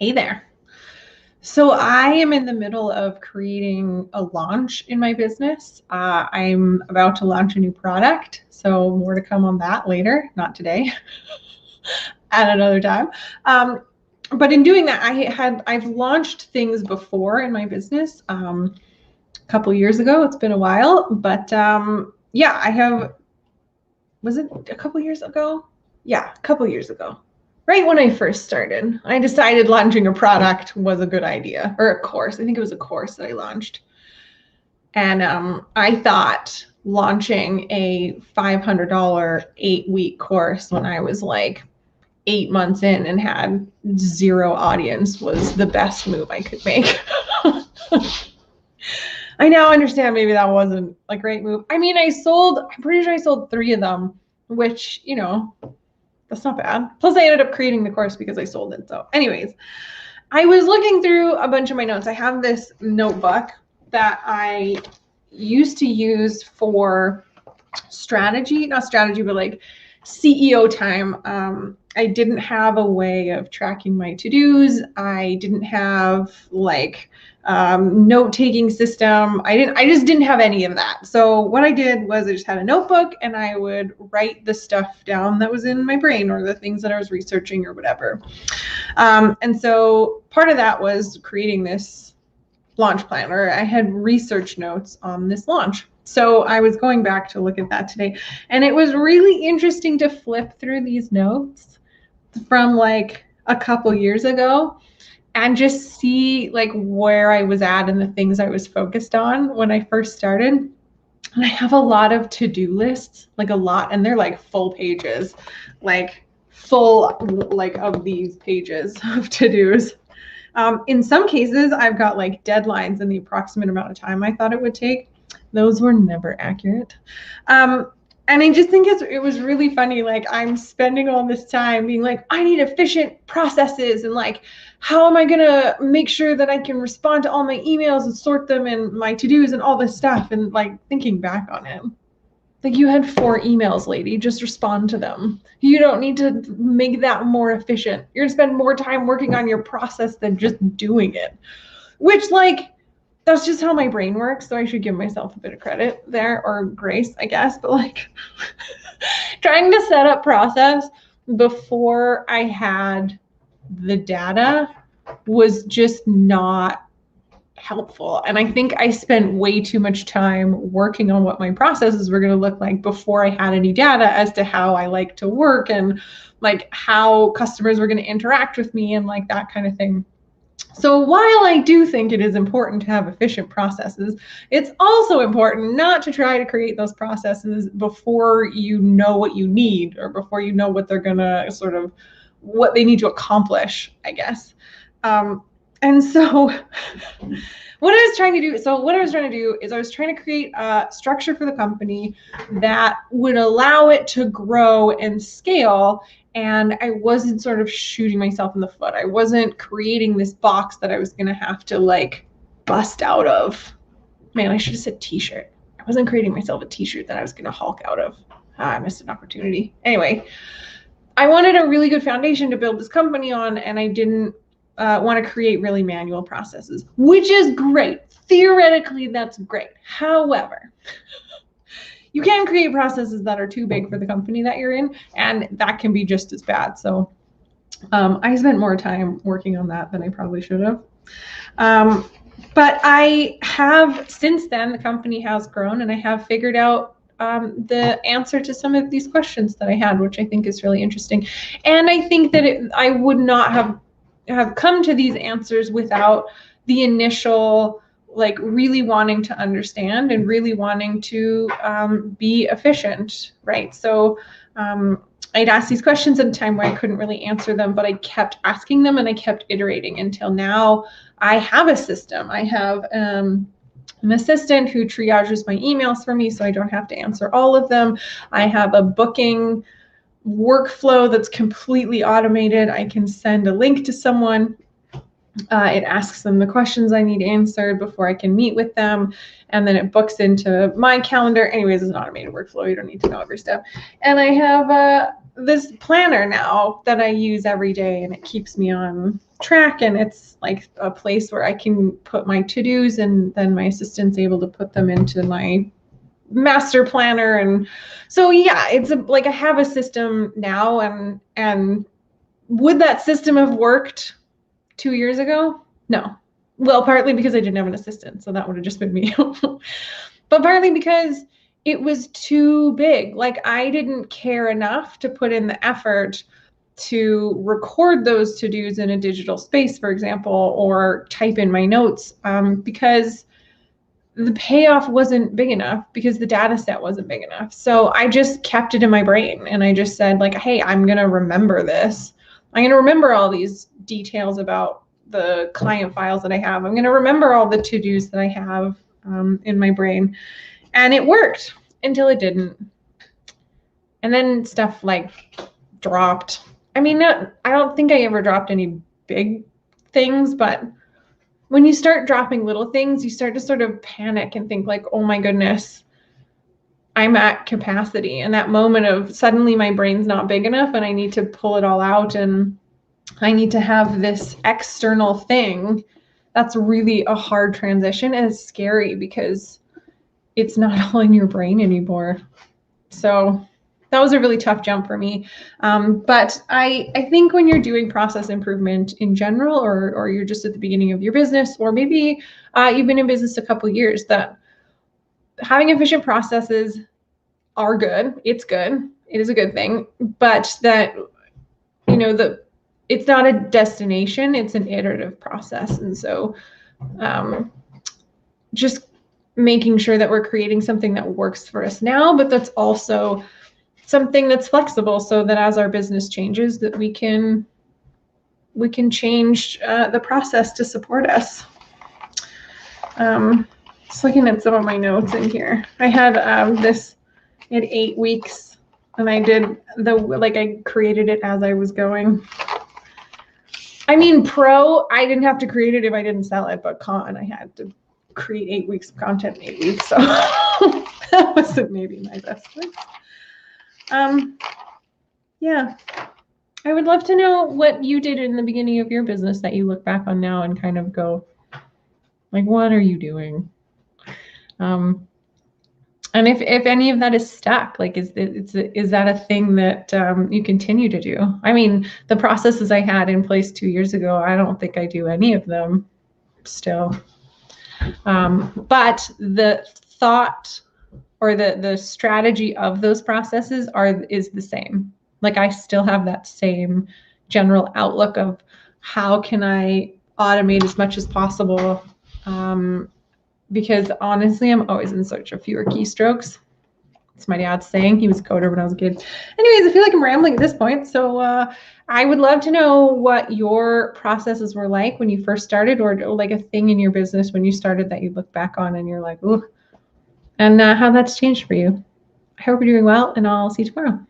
Hey there. So I am in the middle of creating a launch in my business. I'm about to launch a new product, so more to come on that later, not today, at another time. But in doing that, I've launched things before in my business a couple years ago. It's been a while, but yeah, I have. Was it a couple years ago? Yeah, a couple years ago. Right when I first started, I decided launching a product was a good idea, or a course. I think it was a course that I launched. And I thought launching a $500 8-week course when I was like 8 months in and had zero audience was the best move I could make. I now understand maybe that wasn't a great move. I mean, I'm pretty sure I sold 3 of them, which, that's not bad. Plus, I ended up creating the course because I sold it. So anyways, I was looking through a bunch of my notes. I have this notebook that I used to use for strategy, not strategy, but like CEO time. I didn't have a way of tracking my to-dos. I didn't have like note-taking system. I just didn't have any of that. So what I did was I just had a notebook and I would write the stuff down that was in my brain or the things that I was researching or whatever. And so part of that was creating this launch plan, or I had research notes on this launch. So I was going back to look at that today, and it was really interesting to flip through these notes from like a couple years ago and just see like where I was at and the things I was focused on when I first started. And I have a lot of to-do lists, like a lot, and they're like full pages, like full like of these pages of to-dos. In some cases, I've got like deadlines and the approximate amount of time I thought it would take. Those were never accurate. And I just think it was really funny. Like I'm spending all this time being like, I need efficient processes and like, how am I going to make sure that I can respond to all my emails and sort them and my to-dos and all this stuff. And like thinking back on it, like you had 4 emails, lady, just respond to them. You don't need to make that more efficient. You're gonna spend more time working on your process than just doing it, which like, that's just how my brain works. So I should give myself a bit of credit there, or grace, I guess. But like trying to set up process before I had the data was just not helpful. And I think I spent way too much time working on what my processes were going to look like before I had any data as to how I like to work and like how customers were going to interact with me and like that kind of thing. So while I do think it is important to have efficient processes, it's also important not to try to create those processes before you know what you need or before you know what they're going to sort of, what they need to accomplish, I guess. And so what I was trying to do is I was trying to create a structure for the company that would allow it to grow and scale. And I wasn't sort of shooting myself in the foot. I wasn't creating this box that I was going to have to like bust out of. Man, I should have said t-shirt. I wasn't creating myself a t-shirt that I was going to hulk out of. I missed an opportunity. Anyway, I wanted a really good foundation to build this company on, and I didn't want to create really manual processes, which is great. Theoretically, that's great. However, you can create processes that are too big for the company that you're in, and that can be just as bad. So I spent more time working on that than I probably should have. But I have, since then, the company has grown, and I have figured out the answer to some of these questions that I had, which I think is really interesting. And I think that I would not have come to these answers without the initial like really wanting to understand and really wanting to be efficient, right? So I'd ask these questions at a time where I couldn't really answer them, but I kept asking them and I kept iterating until now I have a system. I have an assistant who triages my emails for me so I don't have to answer all of them. I have a booking workflow that's completely automated. I can send a link to someone. It asks them the questions I need answered before I can meet with them, and then it books into my calendar. Anyways, it's an automated workflow. You don't need to know every step. And I have this planner now that I use every day, and it keeps me on track, and it's like a place where I can put my to-dos, and then my assistant's able to put them into my master planner. And so yeah, it's like I have a system now, and would that system have worked 2 years ago? No. Well, partly because I didn't have an assistant, so that would have just been me. But partly because it was too big. Like I didn't care enough to put in the effort to record those to-dos in a digital space, for example, or type in my notes, because the payoff wasn't big enough, because the data set wasn't big enough. So I just kept it in my brain, and I just said like, hey, I'm going to remember this. I'm going to remember all these details about the client files that I have. I'm going to remember all the to-dos that I have in my brain. And it worked until it didn't. And then stuff like dropped. I mean, I don't think I ever dropped any big things, but when you start dropping little things, you start to sort of panic and think like, oh my goodness, I'm at capacity. And that moment of suddenly my brain's not big enough and I need to pull it all out, and I need to have this external thing. That's really a hard transition, and it's scary because it's not all in your brain anymore. So that was a really tough jump for me. But I think when you're doing process improvement in general, or you're just at the beginning of your business, or maybe you've been in business a couple of years, that having efficient processes are good. It's good. It is a good thing. But that, you know, it's not a destination, it's an iterative process. And so just making sure that we're creating something that works for us now, but that's also something that's flexible, so that as our business changes, that we can change the process to support us. Just looking at some of my notes in here. I had this in 8 weeks, and I did I created it as I was going. I mean, pro, I didn't have to create it if I didn't sell it, but con, I had to create 8 weeks of content in 8 weeks. So that wasn't maybe my best one. Yeah, I would love to know what you did in the beginning of your business that you look back on now and kind of go, like, what are you doing? And if any of that is stuck, like, is that a thing that you continue to do? I mean, the processes I had in place 2 years ago, I don't think I do any of them still. But the thought or the strategy of those processes is the same. Like I still have that same general outlook of how can I automate as much as possible, because honestly, I'm always in search of fewer keystrokes. It's my dad's saying. He was a coder when I was a kid. Anyways, I feel like I'm rambling at this point. So I would love to know what your processes were like when you first started, or like a thing in your business when you started that you look back on and you're like, ooh, and how that's changed for you. I hope you're doing well, and I'll see you tomorrow.